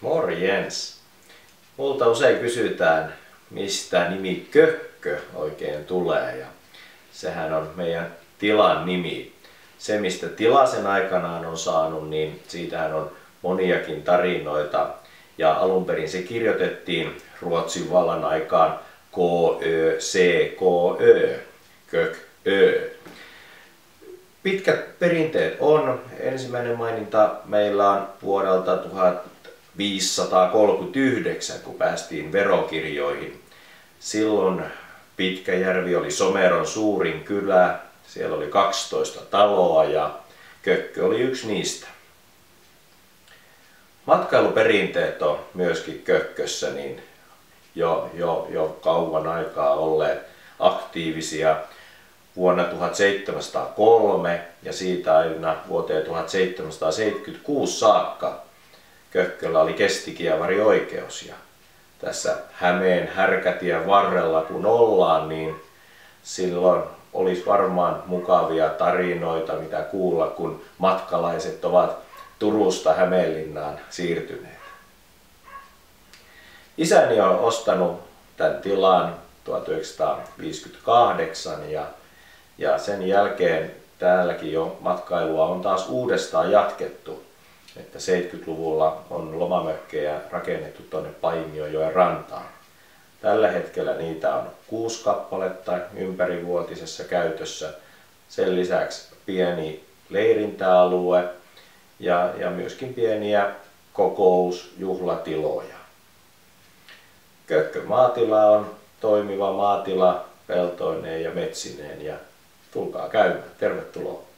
Morjens! Multa usein kysytään, mistä nimi Kökkö oikein tulee, ja sehän on meidän tilan nimi. Se, mistä tila sen aikanaan on saanut, niin siitähän on moniakin tarinoita. Ja alun perin se kirjoitettiin Ruotsin vallan aikaan K-Ö-C-K-Ö, Kökkö. Pitkät perinteet on. Ensimmäinen maininta meillä on vuodelta 1539, kun päästiin verokirjoihin. Silloin Pitkäjärvi oli Someron suurin kylä. Siellä oli 12 taloa ja Kökkö oli yksi niistä. Matkailuperinteet on myöskin Kökkössä niin jo kauan aikaa olleet aktiivisia. Vuonna 1703 ja siitä aina vuoteen 1776 saakka Kökköllä oli kestikievarioikeus. Ja tässä Hämeen Härkätien varrella kun ollaan, niin silloin olisi varmaan mukavia tarinoita mitä kuulla, kun matkalaiset ovat Turusta Hämeenlinnaan siirtyneet. Isäni on ostanut tämän tilan 1958 ja sen jälkeen täälläkin jo matkailua on taas uudestaan jatkettu. Että 70-luvulla on lomamökkejä rakennettu tuonne Paimiojoen rantaan. Tällä hetkellä niitä on 6 kappaletta ympärivuotisessa käytössä. Sen lisäksi pieni leirintäalue ja myöskin pieniä kokousjuhlatiloja. Kökkö maatila on toimiva maatila peltoineen ja metsineen ja tulkaa käymään. Tervetuloa!